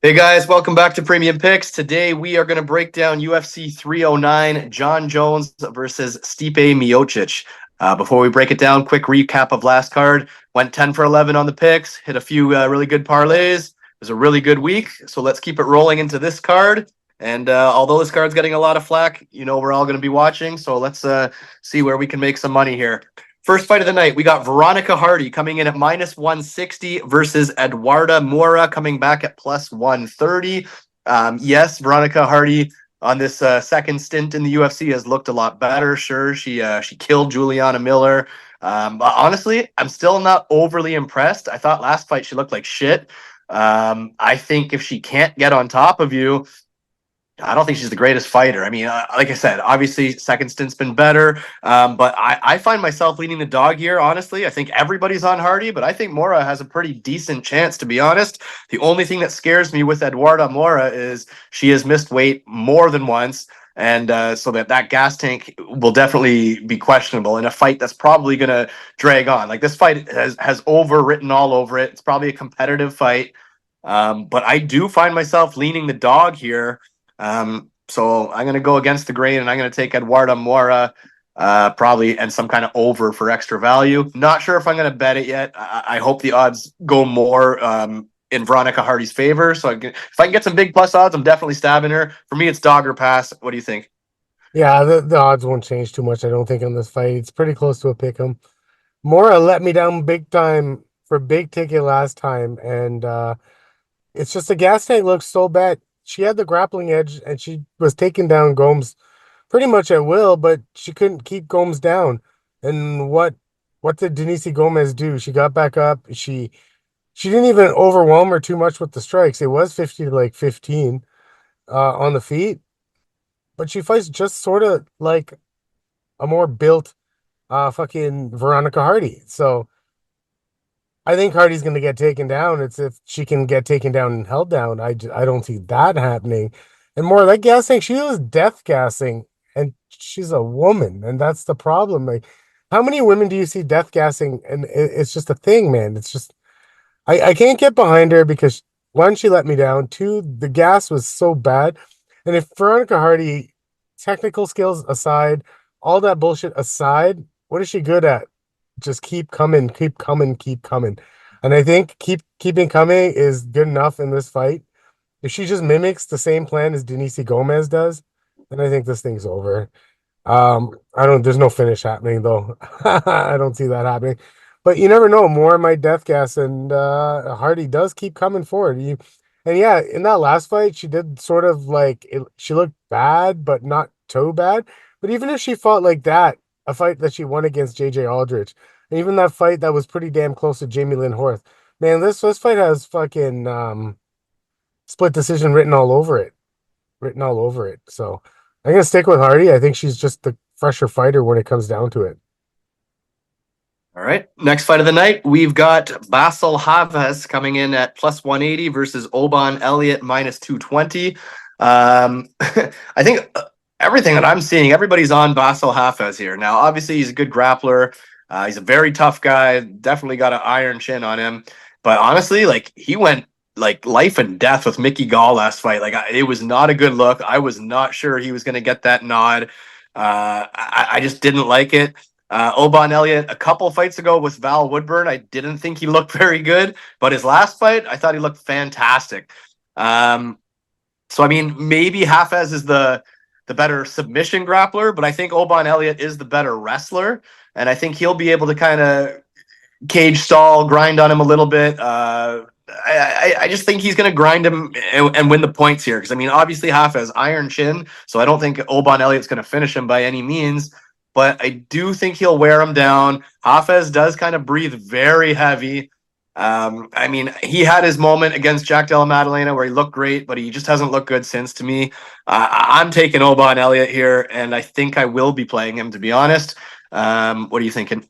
Hey guys, welcome back to Premium Picks. Today we are going to break down UFC 309, John Jones versus Stipe Miocic. Before we break it down, quick recap of last card. Went 10 for 11 on the picks, hit a few really good parlays. It was a really good week, so let's keep it rolling into this card. And although this card's getting a lot of flack, we're all going to be watching, so let's see where we can make some money here. First fight of the night, we got Veronica Hardy coming in at minus 160 versus Eduarda Moura coming back at plus 130. Yes, Veronica Hardy on this second stint in the UFC has looked a lot better. Sure, she killed Juliana Miller. But honestly, I'm still not overly impressed. I thought last fight she looked like shit. I think if she can't get on top of you, I don't think she's the greatest fighter. I mean, like I said, obviously second stint's been better, but I find myself leaning the dog here, honestly. I think everybody's on Hardy, but I think Moura has a pretty decent chance, to be honest. The only thing that scares me with Eduarda Moura is she has missed weight more than once, and so that gas tank will definitely be questionable in a fight that's probably going to drag on. Like, this fight has overwritten all over it. It's probably a competitive fight, but I do find myself leaning the dog here. So I'm going to go against the grain and I'm going to take Eduarda Moura, probably, and some kind of over for extra value. Not sure if I'm going to bet it yet. I hope the odds go more in Veronica Hardy's favor. So if I can get some big plus odds, I'm definitely stabbing her. For me, it's dog or pass. What do you think? Yeah, the odds won't change too much, I don't think, on this fight. It's pretty close to a pick 'em. Mora let me down big time for big ticket last time, and it's just the gas tank looks so bad. She had the grappling edge, and she was taking down Gomes pretty much at will, but she couldn't keep Gomes down. And what did Denise Gomez do? She got back up. She didn't even overwhelm her too much with the strikes. It was 50 to like 15 on the feet, but she fights just sort of like a more built fucking Veronica Hardy. So I think Hardy's going to get taken down. It's if she can get taken down and held down. I don't see that happening. And more like gassing, she was death gassing, and she's a woman, and that's the problem. Like, how many women do you see death gassing? And it's just a thing, man. It's just I can't get behind her because one, she let me down. Two, the gas was so bad. And if Veronica Hardy, technical skills aside, all that bullshit aside, what is she good at? Just keep coming, keep coming, keep coming. And I think keeping coming is good enough in this fight. If she just mimics the same plan as Denise Gomez does, then I think this thing's over. There's no finish happening though. I don't see that happening. But you never know. More might death gas, and Hardy does keep coming forward. And yeah, in that last fight, she did sort of she looked bad, but not too bad. But even if she fought like that, a fight that she won against JJ Aldrich, and even that fight that was pretty damn close to Jamie Lynn Horth, man, this fight has fucking split decision written all over it. Written all over it. So I'm gonna stick with Hardy. I think she's just the fresher fighter when it comes down to it. All right. Next fight of the night, we've got Basil Hafez coming in at plus 180 versus Oban Elliott minus 220. I think everything that I'm seeing, everybody's on Basil Hafez here. Now, obviously, he's a good grappler. He's a very tough guy. Definitely got an iron chin on him. But honestly, like, he went like life and death with Mickey Gall last fight. Like, it was not a good look. I was not sure he was going to get that nod. I just didn't like it. Oban Elliott, a couple fights ago with Val Woodburn, I didn't think he looked very good, but his last fight, I thought he looked fantastic. So I mean, maybe Hafez is the better submission grappler, but I think Oban Elliott is the better wrestler, and I think he'll be able to kind of cage stall, grind on him a little bit. I just think he's going to grind him and win the points here, because I mean, obviously Hafez iron chin, so I don't think Oban Elliott's going to finish him by any means. But I do think he'll wear him down. Hafez does kind of breathe very heavy. I mean, he had his moment against Jack Della Maddalena where he looked great, but he just hasn't looked good since to me. I'm taking Oban Elliott here, and I think I will be playing him, to be honest. What are you thinking?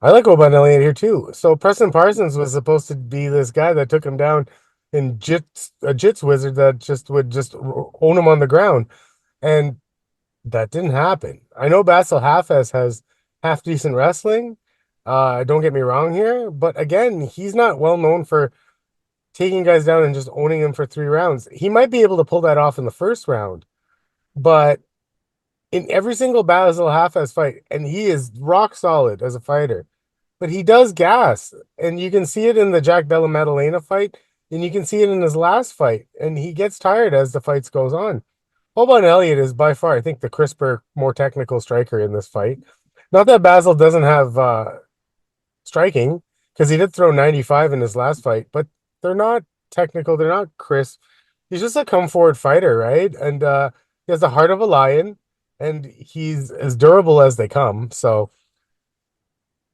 I like Oban Elliott here too. So Preston Parsons was supposed to be this guy that took him down in a jits wizard that would just own him on the ground. And that didn't happen. I know Basil Hafez has half decent wrestling. Don't get me wrong here, but again, he's not well known for taking guys down and just owning them for 3 rounds. He might be able to pull that off in the first round, but in every single Basil Hafez fight, and he is rock solid as a fighter, but he does gas, and you can see it in the Jack Della Maddalena fight, and you can see it in his last fight, and he gets tired as the fights goes on. Hoban Elliott is by far, I think, the crisper, more technical striker in this fight. Not that Basil doesn't have striking, because he did throw 95 in his last fight, but they're not technical, they're not crisp. He's just a come forward fighter, right? And he has the heart of a lion, and he's as durable as they come. So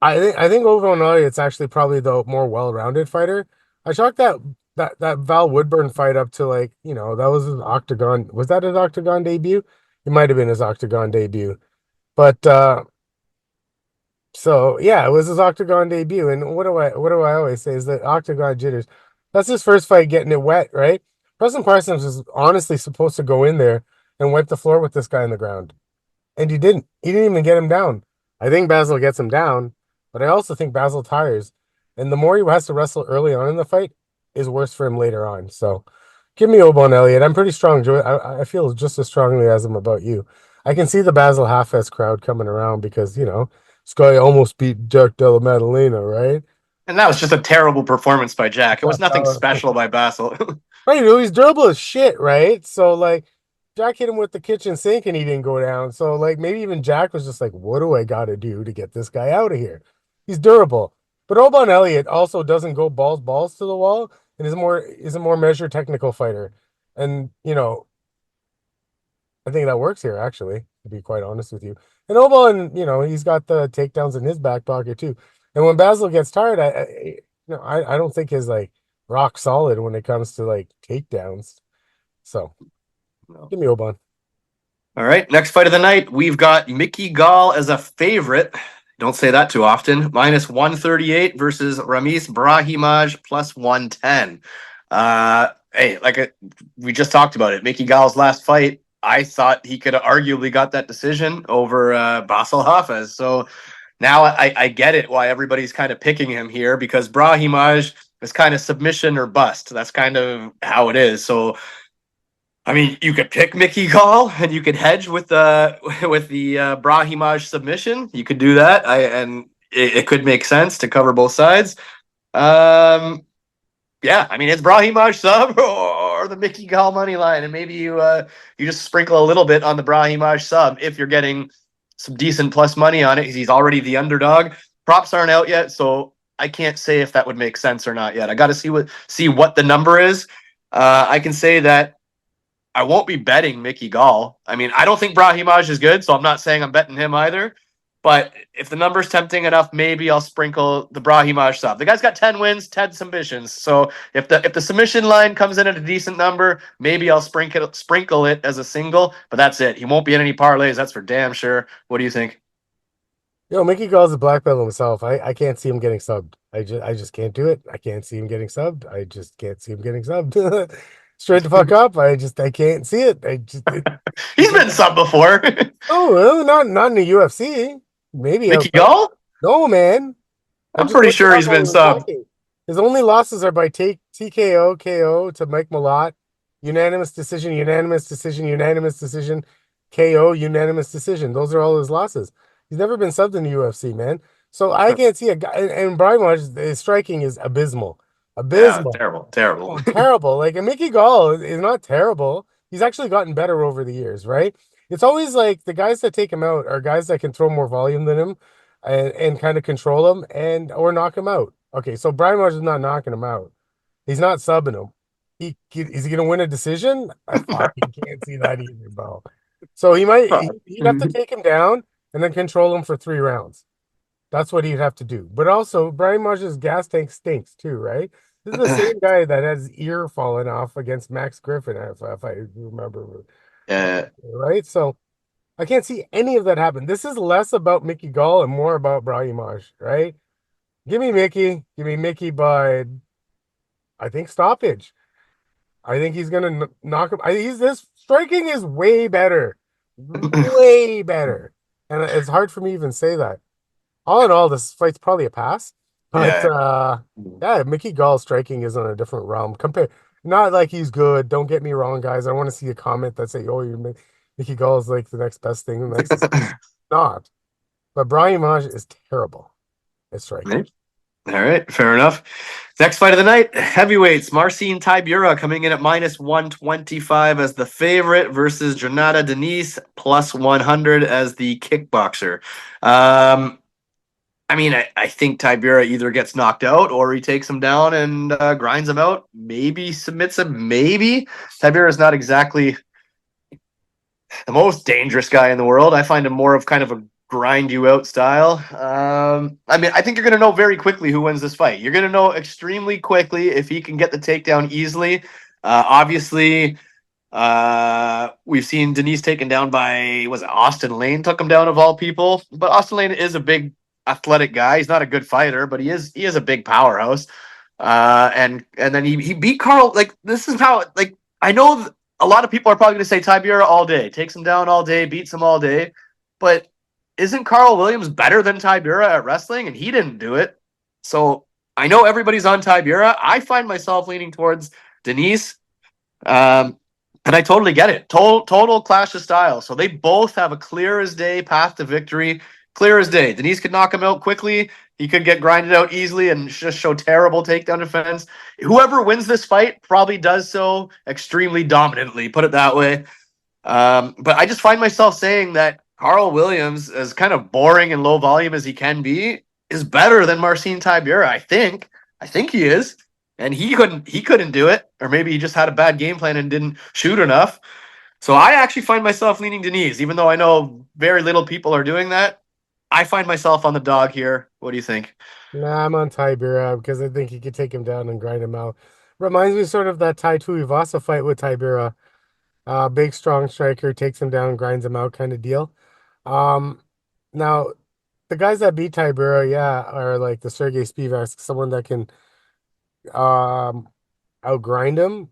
I think overall it's actually probably the more well-rounded fighter. I chalked that Val Woodburn fight up to, like, that was his octagon. Was that his octagon debut? It might have been his octagon debut. But so yeah, it was his octagon debut. And what do I always say is that octagon jitters. That's his first fight getting it wet, right? Preston Parsons was honestly supposed to go in there and wipe the floor with this guy on the ground. And he didn't. He didn't even get him down. I think Basil gets him down, but I also think Basil tires. And the more he has to wrestle early on in the fight is worse for him later on. So give me Obon Elliott. I'm pretty strong, Joey. I feel just as strongly as I'm about you. I can see the Basil Hafez crowd coming around because, this guy almost beat Jack Della Maddalena, right? And that was just a terrible performance by Jack. It was nothing special by Basil. Right, he's durable as shit, right? So, like, Jack hit him with the kitchen sink and he didn't go down. So, like, maybe even Jack was just like, what do I got to do to get this guy out of here? He's durable. But Obon Elliott also doesn't go balls to the wall and is a more measured technical fighter. And, I think that works here, actually, to be quite honest with you. And Obon, he's got the takedowns in his back pocket too. And when Basil gets tired, I don't think he's like rock solid when it comes to like takedowns. So No. give me Obon. All right, next fight of the night, we've got Gall as a favorite. Don't say that too often. Minus 138 versus Ramis Brahimaj plus 110. Hey, we just talked about it. Gall's last fight, I thought he could have arguably got that decision over Basel Hafez. So now I get it why everybody's kind of picking him here, because Brahimaj is kind of submission or bust. That's kind of how it is. So I mean, you could pick Gall and you could hedge with the Brahimaj submission. You could do that. And it could make sense to cover both sides. Yeah, I mean, it's Brahimaj sub or the Gall money line, and maybe you just sprinkle a little bit on the Brahimaj sub if you're getting some decent plus money on it, because he's already the underdog. Props aren't out yet, so I can't say if that would make sense or not yet. I got to see what the number is. I can say that I won't be betting Gall. I mean, I don't think Brahimaj is good, so I'm not saying I'm betting him either. But if the number's tempting enough, maybe I'll sprinkle the Brahimaj sub. The guy's got 10 wins, 10 submissions. So if the submission line comes in at a decent number, maybe I'll sprinkle it as a single. But that's it. He won't be in any parlays. That's for damn sure. What do you think? Gall's a black belt himself. I can't see him getting subbed. I just can't do it. I can't see him getting subbed. I just can't see him getting subbed. Straight the fuck up. I can't see it. He's been subbed before. Oh, well, not in the UFC. Maybe Gall? No, man. I'm pretty sure he's been subbed. His only losses are by TKO, KO to Mike Malott, unanimous decision, unanimous decision, unanimous decision, KO, unanimous decision. Those are all his losses. He's never been subbed in the UFC, man. So I can't see a guy. And Brahimaj, his striking is abysmal. Abysmal. Yeah, terrible. Oh, terrible. Like, and Gall is not terrible. He's actually gotten better over the years, right? It's always like the guys that take him out are guys that can throw more volume than him and kind of control him or knock him out. Okay, so Brahimaj is not knocking him out. He's not subbing him. Is he going to win a decision? I fucking can't see that either, bro. So he'd have to take him down and then control him for 3 rounds. That's what he'd have to do. But also, Brahimaj's gas tank stinks too, right? This is the same guy that had his ear fallen off against Max Griffin, if I remember. Yeah. Right? So I can't see any of that happen. This is less about Gall and more about Brahimaj, right? Give me Mickey by, I think, stoppage. I think he's gonna knock him. This striking is way better, way better, and it's hard for me to even say that. All in all, this fight's probably a pass. But Yeah. yeah, Mickey Gall's striking is on a different realm. Compare, not like he's good. Don't get me wrong, guys. I want to see a comment that say, "Oh, Mickey Gall is like the next best thing." The next is not. But Brahimaj is terrible at striking. Right. All right, fair enough. Next fight of the night, heavyweights. Marcin Tybura coming in at minus 125 as the favorite versus Diniz plus 100 as the kickboxer. Um, I think Tybura either gets knocked out or he takes him down and grinds him out. Maybe submits him. Maybe. Tybura is not exactly the most dangerous guy in the world. I find him more of kind of a grind you out style. I think you're going to know very quickly who wins this fight. You're going to know extremely quickly if he can get the takedown easily. Obviously, we've seen Diniz taken down by, was it Austin Lane took him down of all people? But Austin Lane is a big athletic guy. He's not a good fighter, but he is a big powerhouse. And then he beat Carl. Like, this is how, like, I know a lot of people are probably going to say Tybura all day, takes him down all day, beats him all day. But isn't Carl Williams better than Tybura at wrestling? And he didn't do it. So I know everybody's on Tybura. I find myself leaning towards Diniz. And I totally get it. Total clash of style. So they both have a clear as day path to victory. Clear as day. Diniz could knock him out quickly. He could get grinded out easily and just show terrible takedown defense. Whoever wins this fight probably does so extremely dominantly, put it that way. But I just find myself saying that Carl Williams, as kind of boring and low volume as he can be, is better than Marcin Tybura. I think he is. And he couldn't do it. Or maybe he just had a bad game plan and didn't shoot enough. So I actually find myself leaning Diniz, even though I know very little people are doing that. I find myself on the dog here. What do you think? Nah, I'm on Tybura because I think he could take him down and grind him out. Reminds me sort of that Tai Tuivasa fight with Tybura. Big strong striker takes him down, grinds him out kind of deal. Um, Now the guys that beat Tybura, yeah, are like the Sergey Spivak, someone that can um outgrind him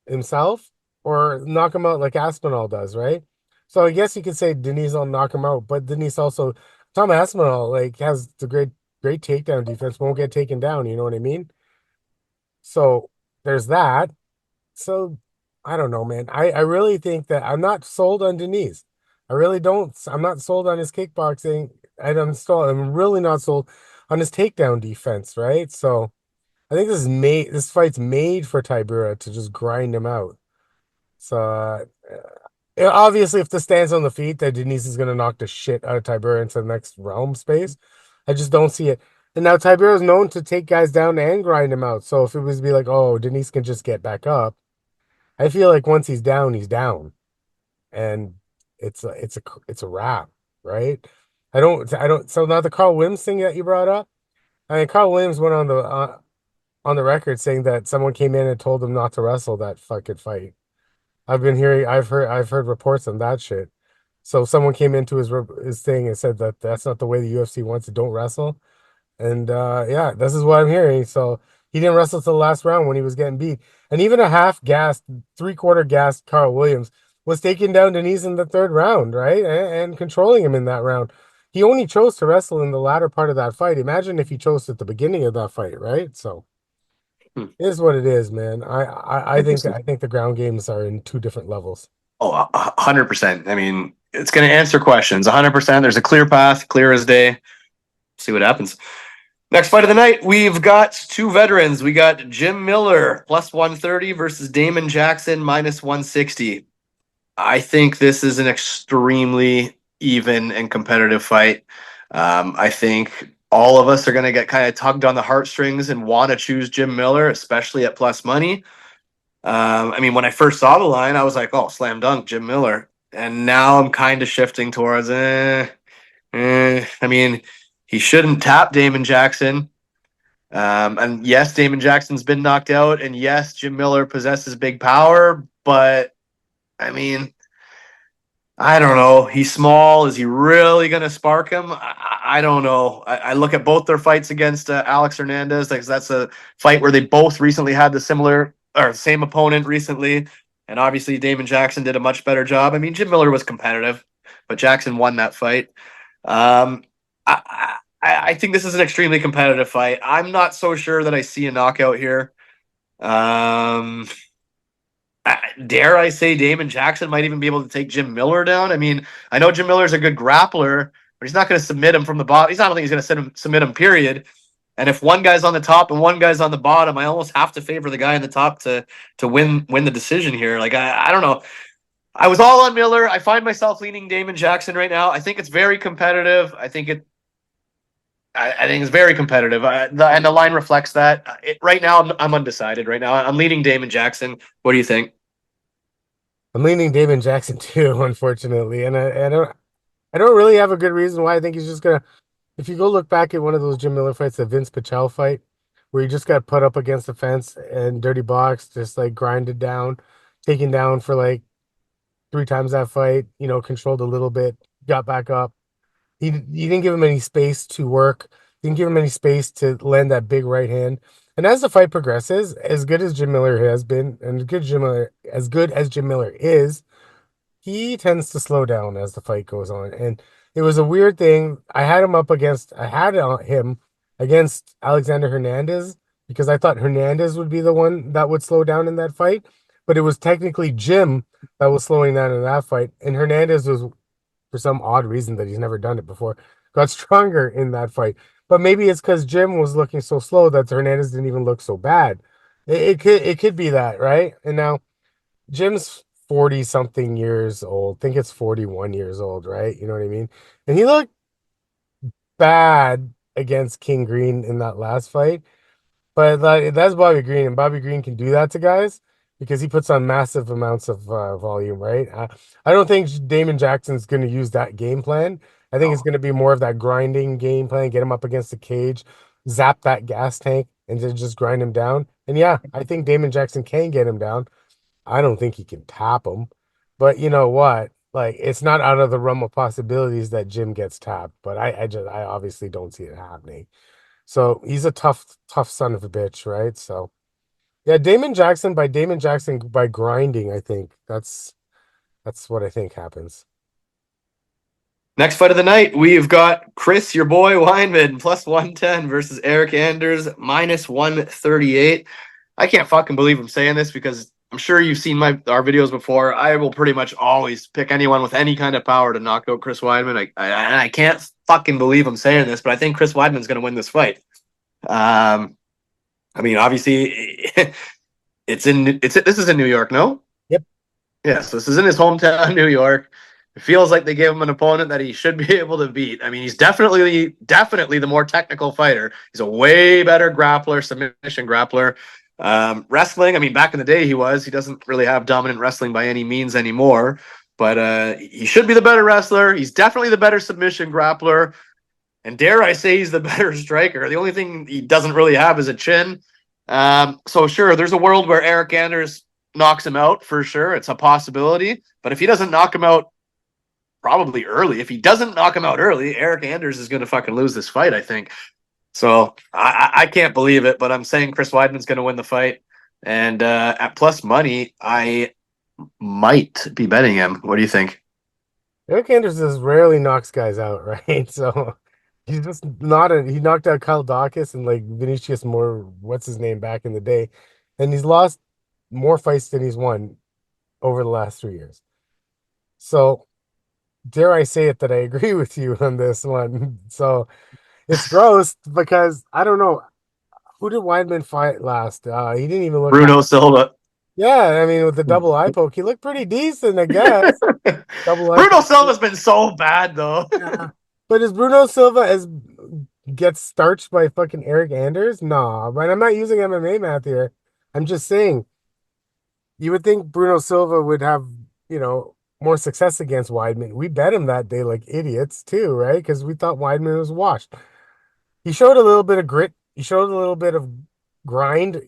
himself or knock him out like Aspinall does, right? So I guess you could say Diniz will knock him out, but Diniz also Tom Aspinall like has the great takedown defense, won't get taken down, you know what I mean? So there's that. So I don't know, man. I really think that I'm not sold on Diniz. I really don't. I'm not sold on his kickboxing. I'm really not sold on his takedown defense, right? So I think this fight's made for Tybura to just grind him out. So obviously, if the stands on the feet, that Diniz is going to knock the shit out of Tybura into the next realm space. I just don't see it. And now Tybura is known to take guys down and grind him out. So if it was to be like, oh, Diniz can just get back up, I feel like once he's down, and it's a wrap, right? I don't. So now the Carl Williams thing that you brought up, I mean, Carl Williams went on the record saying that someone came in and told him not to wrestle that fucking fight. I've heard reports on that shit. So someone came into his thing and said that that's not the way the UFC wants it. Don't wrestle. And yeah, this is what I'm hearing. So he didn't wrestle till the last round when he was getting beat. And even a half gassed, 3/4 gassed Carl Williams was taking down Diniz in the third round, right? And controlling him in that round. He only chose to wrestle in the latter part of that fight. Imagine if he chose at the beginning of that fight, right? So Hmm. it is what it is, man. Interesting. I think the ground games are in two different levels. Oh, 100%. I mean, it's going to answer questions. 100%. There's a clear path, clear as day. See what happens. Next fight of the night, we've got two veterans. We got Jim Miller plus 130 versus Damon Jackson minus 160. I think this is an extremely even and competitive fight. I think all of us are going to get kind of tugged on the heartstrings and want to choose Jim Miller, especially at plus money. When I first saw the line, I was like, oh, slam dunk, Jim Miller. And now I'm kind of shifting towards, he shouldn't tap Damon Jackson. And yes, Damon Jackson's been knocked out. And yes, Jim Miller possesses big power. But, I mean, I don't know. He's small. Is he really going to spark him? I don't know. I look at both their fights against Alex Hernandez. That's a fight where they both recently had the same opponent recently. And obviously Damon Jackson did a much better job. I mean, Jim Miller was competitive, but Jackson won that fight. Um, I think this is an extremely competitive fight. I'm not so sure that I see a knockout here. Um, dare I say Damon Jackson might even be able to take Jim Miller down? I mean, I know Jim Miller's a good grappler, but he's not going to submit him from the bottom. I don't think he's going to submit him, period. And if one guy's on the top and one guy's on the bottom, I almost have to favor the guy on the top to win the decision here. Like I don't know. I was all on Miller. I find myself leaning Damon Jackson right now. I think it's very competitive. I think it's very competitive, and the line reflects that. Right now, I'm undecided. Right now, I'm leaning Damon Jackson. What do you think? I'm leaning Damon Jackson too, unfortunately, and I don't really have a good reason why. I think he's just gonna. If you go look back at one of those Jim Miller fights, the Vince Pichel fight, where he just got put up against the fence and dirty box, just like grinded down, taken down for like three times that fight. Controlled a little bit, got back up. He didn't give him any space to work. Didn't give him any space to land that big right hand. And as the fight progresses, as good as Jim Miller has been, and as good as Jim Miller is, he tends to slow down as the fight goes on. And it was a weird thing. I had him against Alexander Hernandez because I thought Hernandez would be the one that would slow down in that fight. But it was technically Jim that was slowing down in that fight. And Hernandez was, for some odd reason that he's never done it before, got stronger in that fight. But maybe it's because Jim was looking so slow that Hernandez didn't even look so bad. It could be that, right? And now Jim's 40 something years old. I think it's 41 years old, right? You know what I mean? And he looked bad against King Green in that last fight. But that's Bobby Green, and Bobby Green can do that to guys because he puts on massive amounts of volume, right? I don't think Damon Jackson's going to use that game plan. I think it's Oh. going to be more of that grinding game plan, get him up against the cage, zap that gas tank, and then just grind him down. And yeah, I think Damon Jackson can get him down. I don't think he can tap him, but you know what? Like, it's not out of the realm of possibilities that Jim gets tapped, but I obviously don't see it happening. So he's a tough son of a bitch, right? So yeah, Damon Jackson by grinding, I think that's what I think happens. Next fight of the night, we've got Chris, your boy Weidman, plus 110 versus Eric Anders, minus 138. I can't fucking believe I'm saying this because I'm sure you've seen our videos before. I will pretty much always pick anyone with any kind of power to knock out Chris Weidman. I can't fucking believe I'm saying this, but I think Chris Weidman's going to win this fight. I mean, obviously, this is in New York, no? Yep. Yes, this is in his hometown, New York. It feels like they gave him an opponent that he should be able to beat. I mean, he's definitely the more technical fighter. He's a way better grappler, submission grappler. Wrestling, I mean, back in the day he doesn't really have dominant wrestling by any means anymore, but he should be the better wrestler. He's definitely the better submission grappler. And dare I say he's the better striker. The only thing he doesn't really have is a chin. So sure, there's a world where Eric Anders knocks him out for sure. It's a possibility. But if he doesn't knock him out probably early, if he doesn't knock him out early, Eric Anders is going to fucking lose this fight, I think. So I can't believe it, but I'm saying Chris Weidman's going to win the fight. And at plus money, I might be betting him. What do you think? Eric Anders just rarely knocks guys out, right? So he's just not he knocked out Kyle Dawkins and like Vinicius Moore, what's his name, back in the day. And he's lost more fights than he's won over the last 3 years. So dare I say it that I agree with you on this one. So it's gross because I don't know, who did Weidman fight last? He didn't even look that. Bruno Silva. Yeah, I mean, with the double eye poke, he looked pretty decent, I guess. Double eye Bruno poke. Silva's been so bad though. Yeah. But is Bruno Silva as gets starched by fucking Eric Anders? Nah, but I'm not using MMA math here. I'm just saying you would think Bruno Silva would have, more success against Weidman. We bet him that day like idiots too, right? Because we thought Weidman was washed. He showed a little bit of grit. He showed a little bit of grind.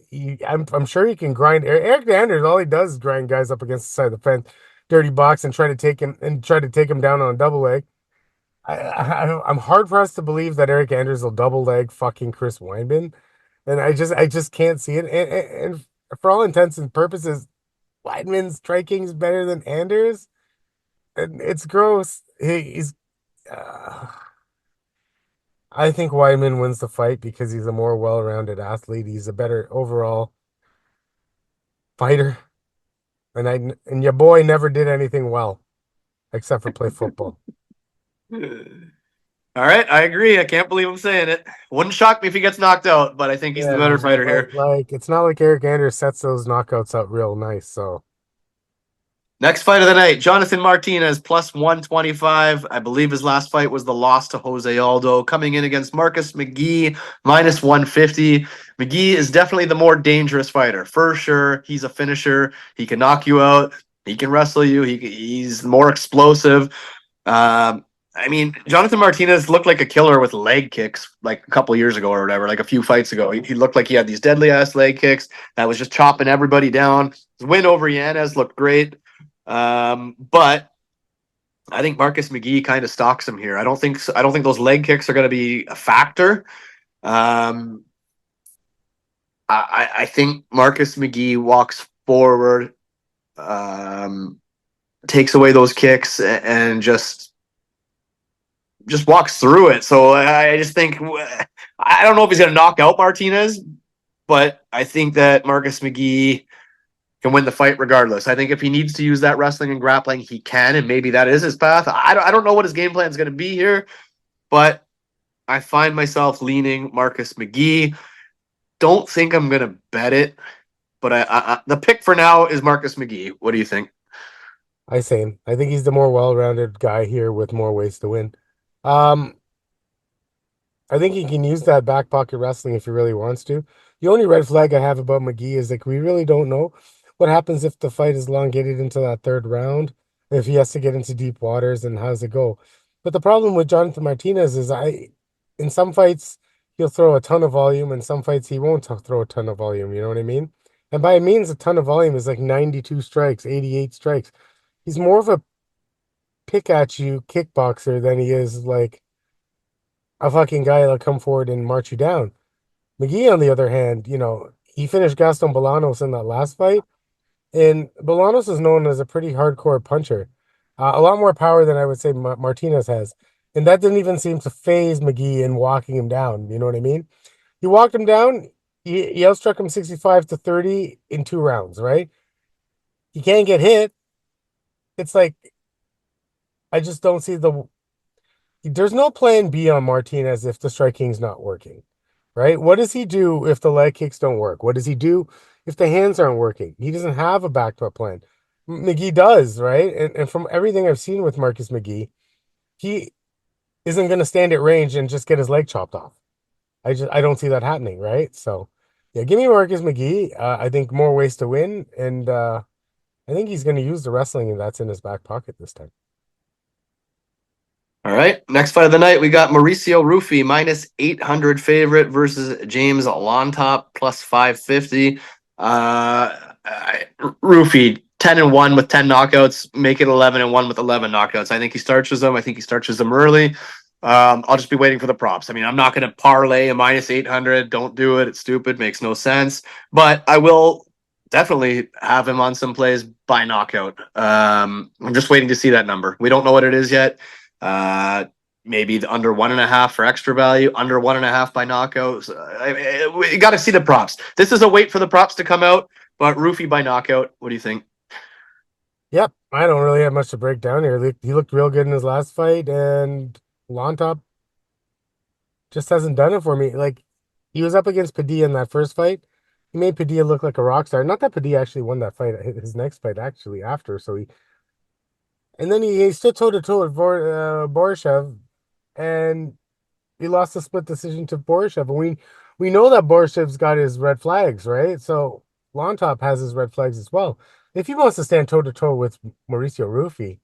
I'm sure he can grind. Eric Anders, all he does is grind guys up against the side of the fence, dirty box, and try to take him down on a double leg. I'm hard pressed to believe that Eric Anders will double leg fucking Chris Weidman, and I just can't see it. And for all intents and purposes, Weidman's striking is better than Anders, and it's gross. He's uh, I think Weidman wins the fight because he's a more well-rounded athlete. He's a better overall fighter, and your boy never did anything well except for play football. All right, I agree. I can't believe I'm saying it. Wouldn't shock me if he gets knocked out, but I think he's the Yeah, better man. fighter Like, here. like it's not like Eric Anders sets those knockouts up real nice. So Next fight of the night, Jonathan Martinez plus 125. I believe his last fight was the loss to Jose Aldo, coming in against Marcus McGhee minus 150. McGhee is definitely the more dangerous fighter, for sure. He's a finisher. He can knock you out. He can wrestle you. He's more explosive. I mean, Jonathan Martinez looked like a killer with leg kicks like a couple years ago or whatever, like a few fights ago. He looked like he had these deadly ass leg kicks that was just chopping everybody down. His win over Yanez looked great. But I think Marcus McGhee kind of stalks him here. I don't think those leg kicks are going to be a factor. Um, I think Marcus McGhee walks forward, um, takes away those kicks, and just walks through it. So I just think I don't know if he's going to knock out Martinez, but I think that Marcus McGhee can win the fight regardless. I think if he needs to use that wrestling and grappling, he can, and maybe that is his path. I don't know what his game plan is going to be here, but I find myself leaning Marcus McGhee. Don't think I'm going to bet it, but the pick for now is Marcus McGhee. What do you think? I say him. I think he's the more well-rounded guy here with more ways to win. Um, I think he can use that back pocket wrestling if he really wants to. The only red flag I have about McGhee is like we really don't know what happens if the fight is elongated into that third round, if he has to get into deep waters and how's it go. But the problem with Jonathan Martinez is in some fights he'll throw a ton of volume, and some fights he won't throw a ton of volume. You know what I mean? And by means a ton of volume is like 92 strikes, 88 strikes. He's more of a pick at you kickboxer than he is like a fucking guy that'll come forward and march you down. McGhee, on the other hand, he finished Gaston Bolanos in that last fight, and Bolanos is known as a pretty hardcore puncher, a lot more power than I would say Martinez has, and that didn't even seem to phase McGhee in walking him down. You know what I mean? He walked him down. He outstruck him 65-30 in 2 rounds. Right? He can't get hit. It's like I just don't see there's no plan B on Martinez if the striking's not working, right? What does he do if the leg kicks don't work? What does he do if the hands aren't working? He doesn't have a backup plan. McGhee does, right? And from everything I've seen with Marcus McGhee, he isn't going to stand at range and just get his leg chopped off. I don't see that happening, right? So, yeah, give me Marcus McGhee. I think more ways to win, and I think he's going to use the wrestling, and that's in his back pocket this time. All right. Next fight of the night, we got Mauricio Ruffy minus 800 favorite versus James Llontop plus 550. Ruffy 10-1 with 10 knockouts, make it 11-1 with 11 knockouts. I think he starches them. I think he starches them early. I'll just be waiting for the props. I mean, I'm not going to parlay a minus 800. Don't do it. It's stupid. Makes no sense. But I will definitely have him on some plays by knockout. I'm just waiting to see that number. We don't know what it is yet. Maybe the under 1.5 for extra value, under 1.5 by knockout. We got to see the props. This is a wait for the props to come out, but Ruffy by knockout. What do you think? Yep, I don't really have much to break down here. He looked real good in his last fight, and Lontop just hasn't done it for me. Like, he was up against Padilla in that first fight. He made Padilla look like a rock star. Not that Padilla actually won that fight, his next fight actually after. And then he stood toe to toe with Borishev, and he lost a split decision to Borishev. And we know that Borishev's got his red flags, right? So Lontop has his red flags as well. If he wants to stand toe to toe with Mauricio Rufi,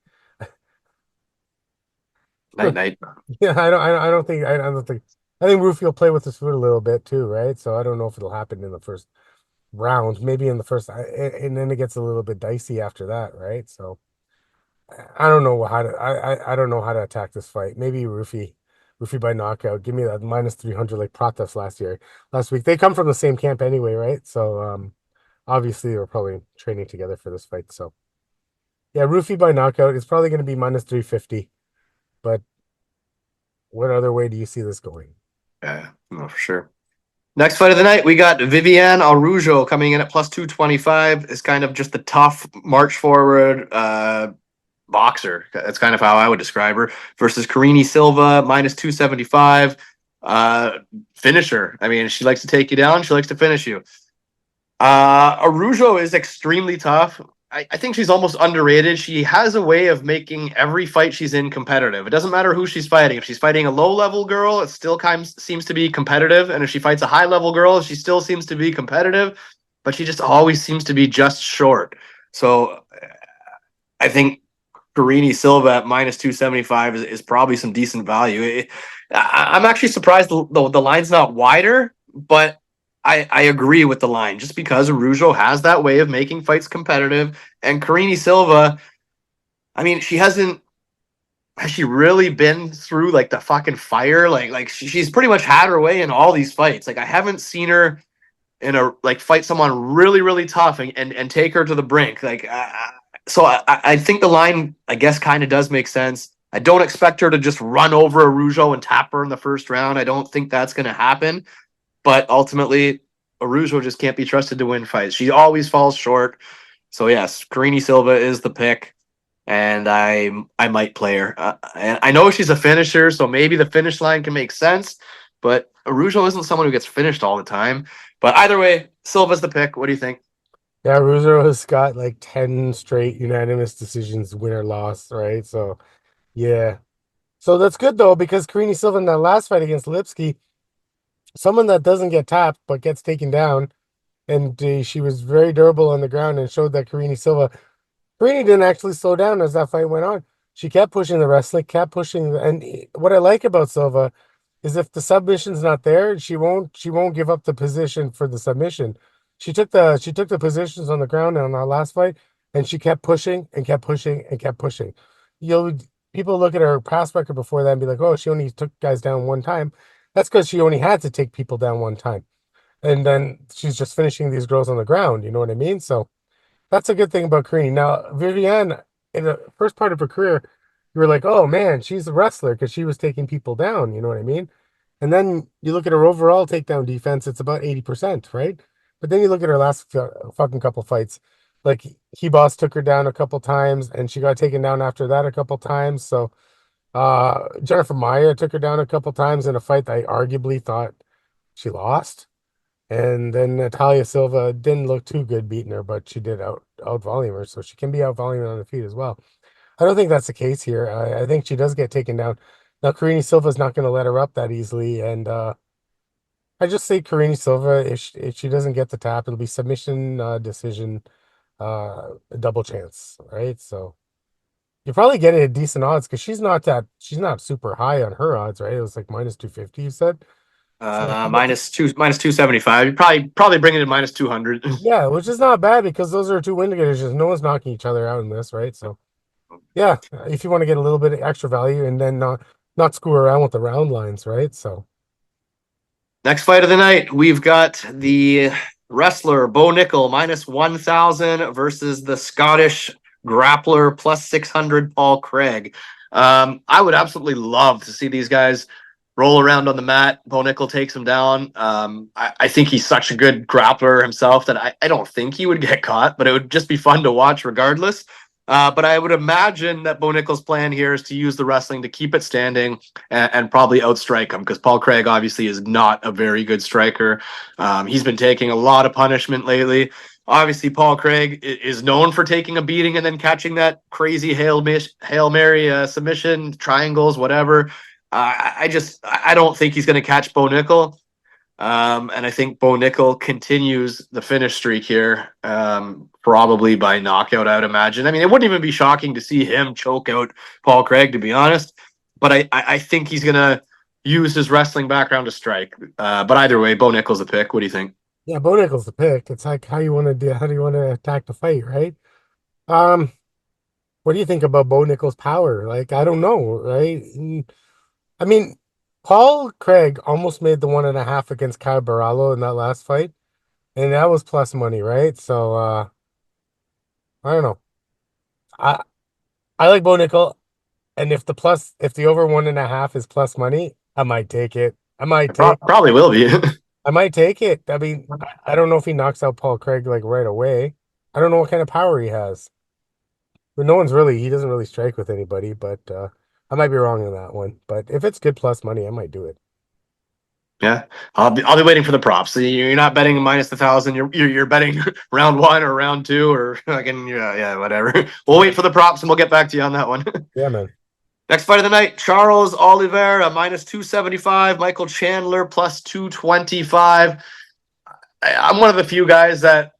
Night night. yeah, I don't think. I think Rufi will play with his foot a little bit too, right? So I don't know if it'll happen in the first round, maybe in the first, and then it gets a little bit dicey after that, right? So I don't know how to, I don't know how to attack this fight. Maybe Rufi by knockout. Give me that minus 300 like Pratas last week. They come from the same camp anyway, right? So obviously they were probably training together for this fight. So yeah, Rufi by knockout. It's probably going to be minus 350, but what other way do you see this going? Yeah, no, for sure. Next fight of the night, we got Viviane Araujo coming in at plus 225. It's kind of just the tough march forward boxer. That's kind of how I would describe her. Versus Carini Silva, minus 275. Finisher. I mean, she likes to take you down. She likes to finish you. Araujo is extremely tough. I think she's almost underrated. She has a way of making every fight she's in competitive. It doesn't matter who she's fighting. If she's fighting a low-level girl, it still kind of seems to be competitive. And if she fights a high-level girl, she still seems to be competitive. But she just always seems to be just short. So I think Carini Silva at minus 275 is probably some decent value. I'm actually surprised the line's not wider, but I agree with the line just because Araujo has that way of making fights competitive. And Carini Silva, I mean, has she really been through like the fucking fire? Like she's pretty much had her way in all these fights. Like I haven't seen her in a like fight someone really really tough and take her to the brink. So I think the line I guess kind of does make sense. I don't expect her to just run over Araujo and tap her in the first round. I don't think that's going to happen. But ultimately, Araujo just can't be trusted to win fights. She always falls short. So yes, Carini Silva is the pick, and I might play her. And I know she's a finisher, so maybe the finish line can make sense. But Araujo isn't someone who gets finished all the time. But either way, Silva's the pick. What do you think? Yeah, Russo has got like 10 straight unanimous decisions, win or loss, right? So, yeah. So that's good though, because Carini Silva in that last fight against Lipsky, someone that doesn't get tapped but gets taken down, and she was very durable on the ground and showed that Carini Silva, Carini didn't actually slow down as that fight went on. She kept pushing the wrestling, kept pushing, and what I like about Silva is if the submission's not there, she won't give up the position for the submission. She took the positions on the ground on our last fight, and she kept pushing and kept pushing and kept pushing. You'll People look at her past record before that and be like, oh, she only took guys down one time. That's because she only had to take people down one time. And then she's just finishing these girls on the ground, you know what I mean? So that's a good thing about Kareem. Now, Viviane, in the first part of her career, you were like, oh man, she's a wrestler because she was taking people down. You know what I mean? And then you look at her overall takedown defense, it's about 80%, right? But then you look at her last fucking couple fights. Like, Boss took her down a couple times and she got taken down after that a couple times. So, Jennifer Maia took her down a couple times in a fight that I arguably thought she lost. And then Natalia Silva didn't look too good beating her, but she did out volume her, so she can be out volume on the feet as well. I don't think that's the case here. I think she does get taken down. Now, Carini Silva's not going to let her up that easily, and I just say Carini Silva, if she doesn't get the tap, it'll be submission, decision, a double chance, right? So you probably get it at decent odds because she's not super high on her odds, right? It was like minus 250, you said. So if you get the Minus 275. You probably bring it to minus 200. Yeah, which is not bad because those are two indicators. Just no one's knocking each other out in this, right? So yeah, if you want to get a little bit of extra value and then not screw around with the round lines, right? So Next fight of the night, we've got the wrestler Bo Nickal minus 1,000 versus the Scottish grappler plus 600 Paul Craig. I would absolutely love to see these guys roll around on the mat. Bo Nickal takes him down. I think he's such a good grappler himself that I don't think he would get caught, but it would just be fun to watch regardless. But I would imagine that Bo Nickal's plan here is to use the wrestling to keep it standing and probably outstrike him because Paul Craig obviously is not a very good striker. He's been taking a lot of punishment lately. Obviously, Paul Craig is known for taking a beating and then catching that crazy Hail Mary submission, triangles, whatever. I don't think he's going to catch Bo Nickal. And I think Bo Nickal continues the finish streak here, probably by knockout, I would imagine. I mean, it wouldn't even be shocking to see him choke out Paul Craig, to be honest. But I think he's going to use his wrestling background to strike. But either way, Bo Nickal's the pick. What do you think? yeah, Bo Nickal's the pick. It's like how do you want to attack the fight, right? Um, what do you think about Bo Nickal's power? Like, I don't know, right? I mean, Paul Craig almost made the 1.5 against Kyle Barallo in that last fight, and that was plus money, right? So I don't know. I I like Bo Nickal. And if the over 1.5 is plus money, I might take it. Probably will be. I might take it. I mean, I don't know if he knocks out Paul Craig like right away. I don't know what kind of power he has. But he doesn't really strike with anybody, but I might be wrong on that one. But if it's good plus money, I might do it. Yeah, I'll be waiting for the props. So you're not betting minus 1,000. You're betting round one or round two or again, yeah, whatever. We'll wait for the props and we'll get back to you on that one. Yeah, man. Next fight of the night: Charles Oliveira minus 275, Michael Chandler plus 225. I'm one of the few guys that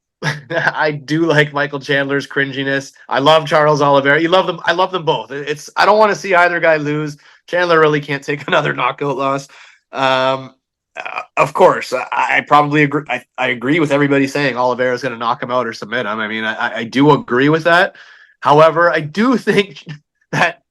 I do like Michael Chandler's cringiness. I love Charles Oliveira. You love them. I love them both. I don't want to see either guy lose. Chandler really can't take another knockout loss. Of course, I probably agree. I agree with everybody saying Oliveira is going to knock him out or submit him. I mean, I do agree with that. However, I do think that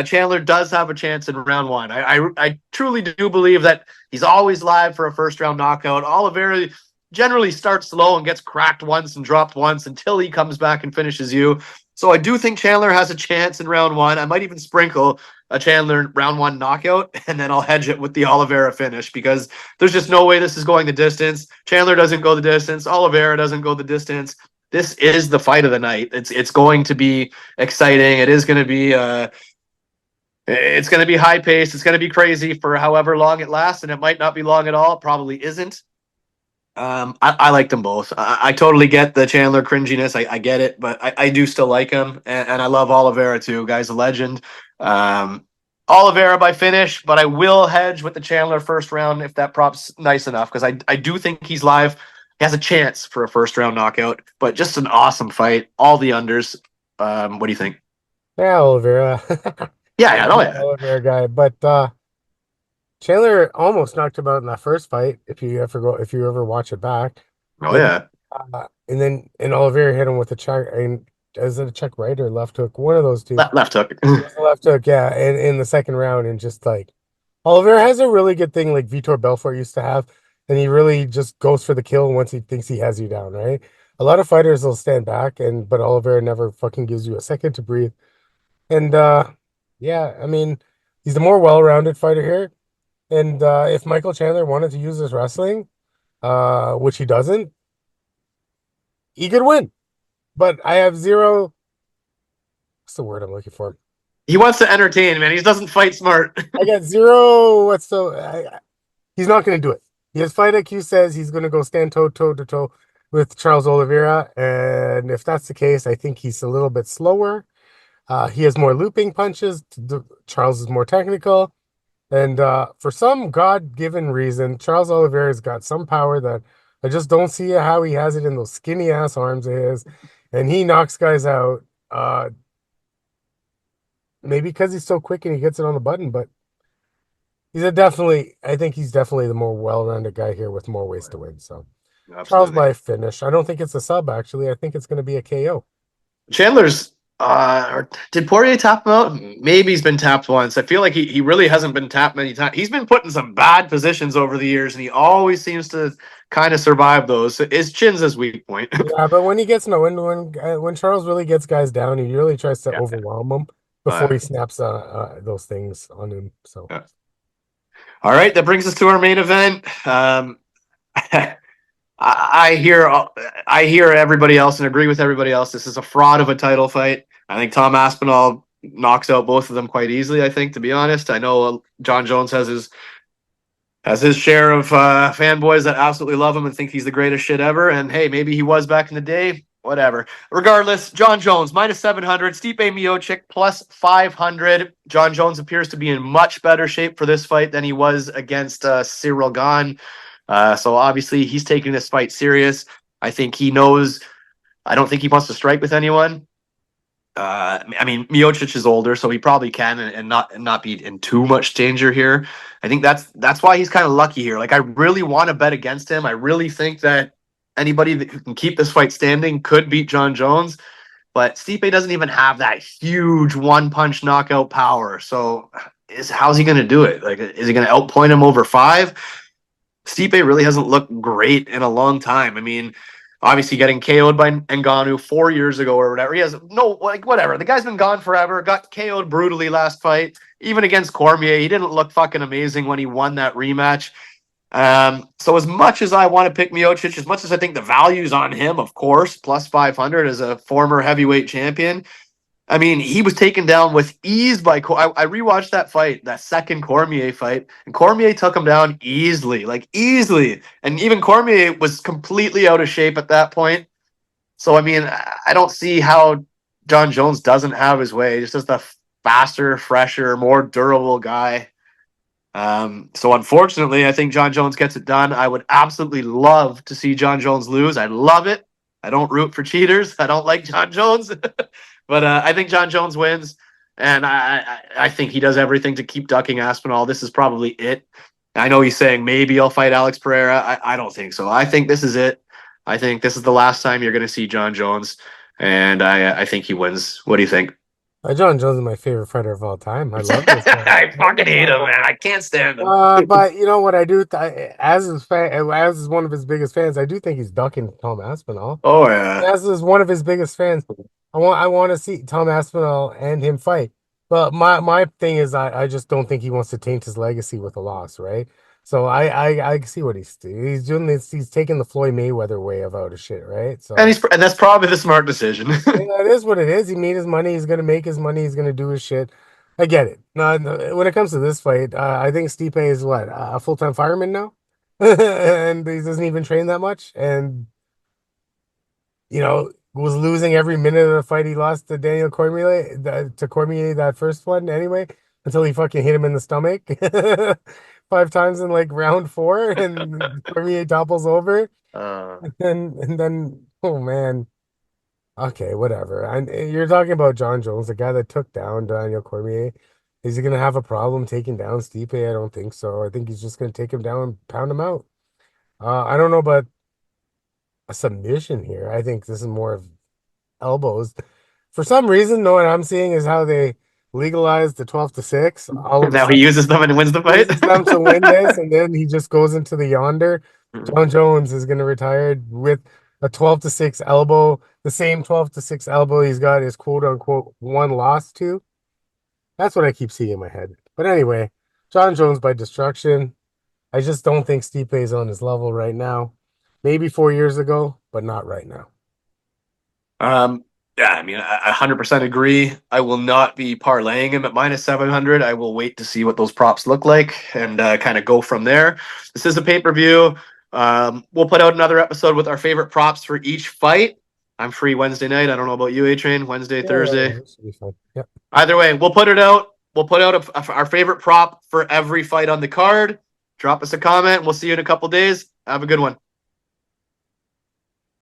Chandler does have a chance in round one. I truly do believe that he's always live for a first round knockout. Oliveira generally starts slow and gets cracked once and dropped once until he comes back and finishes you. So I do think Chandler has a chance in round one. I might even sprinkle a Chandler round one knockout, and then I'll hedge it with the Oliveira finish because there's just no way this is going the distance. Chandler doesn't go the distance. Oliveira doesn't go the distance. This is the fight of the night. It's going to be exciting. It is going to be it's going to be high paced. It's going to be crazy for however long it lasts, and it might not be long at all. It probably isn't. I like them both. I totally get the Chandler cringiness. I get it, but I do still like him, and I love Oliveira too. Guy's a legend. Oliveira by finish, but I will hedge with the Chandler first round if that prop's nice enough because I do think he's live. He has a chance for a first round knockout, but just an awesome fight. All the unders. What do you think? Yeah, Oliveira. Yeah, no, yeah. Oliveira guy, but Chandler almost knocked him out in that first fight. If you ever watch it back. Oh yeah. And Oliveira hit him with a check. And is it a check right or left hook? One of those two. Left hook. Left hook, yeah. In the second round, and just like Oliveira has a really good thing like Vitor Belfort used to have, and he really just goes for the kill once he thinks he has you down, right? A lot of fighters will stand back, but Oliveira never fucking gives you a second to breathe. And yeah, I mean, he's the more well-rounded fighter here. And if Michael Chandler wanted to use his wrestling, which he doesn't, he could win. But I have zero. What's the word I'm looking for? He wants to entertain, man. He doesn't fight smart. I got zero. He's not going to do it. His fight IQ says he's going to go stand toe to toe with Charles Oliveira, and if that's the case, I think he's a little bit slower. He has more looping punches. Charles is more technical. And for some God-given reason, Charles Oliveira's got some power that I just don't see how he has it in those skinny-ass arms of his. And he knocks guys out. Maybe because he's so quick and he gets it on the button, but I think he's definitely the more well-rounded guy here with more ways to win. So absolutely. Charles by finish. I don't think it's a sub, actually. I think it's going to be a KO. Chandler's did Poirier tap him out? Maybe he's been tapped once. I feel like he really hasn't been tapped many times. He's been put in some bad positions over the years, and he always seems to kind of survive those. His chin's his weak point. Yeah, but when he gets when Charles really gets guys down, he really tries to overwhelm them before he snaps those things on him. So, all right, that brings us to our main event. I hear everybody else and agree with everybody else. This is a fraud of a title fight. I think Tom Aspinall knocks out both of them quite easily, I think, to be honest. I know John Jones has his share of fanboys that absolutely love him and think he's the greatest shit ever. And hey, maybe he was back in the day. Whatever. Regardless, John Jones, minus 700. Stipe Miocic, plus 500. John Jones appears to be in much better shape for this fight than he was against Cyril Gane. So obviously he's taking this fight serious. I think he knows. I don't think he wants to strike with anyone. I mean, Miocic is older, so he probably can and not be in too much danger here. I think that's why he's kind of lucky here. Like, I really want to bet against him. I really think that anybody who can keep this fight standing could beat John Jones, but Stipe doesn't even have that huge one-punch knockout power. So how's he going to do it? Like, is he going to outpoint him over 5? Stipe really hasn't looked great in a long time. I mean, Obviously, getting KO'd by Ngannou 4 years ago or whatever. He has whatever. The guy's been gone forever. Got KO'd brutally last fight. Even against Cormier, he didn't look fucking amazing when he won that rematch. So as much as I want to pick Miocic, as much as I think the value's on him, of course, plus 500 as a former heavyweight champion. I mean, he was taken down with ease by. I rewatched that fight, that second Cormier fight, and Cormier took him down easily, like easily. And even Cormier was completely out of shape at that point. So, I mean, I don't see how John Jones doesn't have his way. He's just a faster, fresher, more durable guy. So unfortunately, I think John Jones gets it done. I would absolutely love to see John Jones lose. I love it. I don't root for cheaters. I don't like John Jones, but I think John Jones wins, and I think he does everything to keep ducking Aspinall. This is probably it. I know he's saying maybe I'll fight Alex Pereira. I don't think so. I think this is it. I think this is the last time you're going to see John Jones, and I think he wins. What do you think? John Jones is my favorite fighter of all time. I love this guy. I fucking hate him, man. I can't stand him. But you know what I do, as his fan, as one of his biggest fans, I do think he's ducking Tom Aspinall. Oh yeah. As is one of his biggest fans, I want to see Tom Aspinall and him fight. But my thing is, I just don't think he wants to taint his legacy with a loss, right? So I see what he's doing. He's taking the Floyd Mayweather way of out of shit, right? So and that's probably the smart decision. it is what it is. He made his money. He's gonna make his money. He's gonna do his shit. I get it. No, when it comes to this fight, I think Stipe is what, a full-time fireman now, and he doesn't even train that much, and was losing every minute of the fight. He lost to Daniel Cormier, that first one anyway, until he fucking hit him in the stomach 5 times in like round 4, and Cormier topples over, and then oh man. Okay, whatever. And you're talking about John Jones, the guy that took down Daniel Cormier. Is he going to have a problem taking down Stipe? I don't think so. I think he's just going to take him down and pound him out. I don't know about a submission here. I think this is more of elbows. For some reason, what I'm seeing is how they legalized the 12-6. All of now he uses them and wins the fight. uses them to win this, and then he just goes into the yonder. John Jones is going to retire with a 12-6 elbow, the same 12-6 elbow he's got his quote unquote one loss to. That's what I keep seeing in my head. But anyway, John Jones by destruction. I just don't think Stipe is on his level right now. Maybe 4 years ago, but not right now. Yeah, I mean, I 100% agree. I will not be parlaying him at minus 700. I will wait to see what those props look like and kind of go from there. This is a pay-per-view. We'll put out another episode with our favorite props for each fight. I'm free Wednesday night. I don't know about you, A-Train. Wednesday, Thursday. Yeah, this should be fun. Yep. Either way, we'll put it out. We'll put out our favorite prop for every fight on the card. Drop us a comment. We'll see you in a couple days. Have a good one.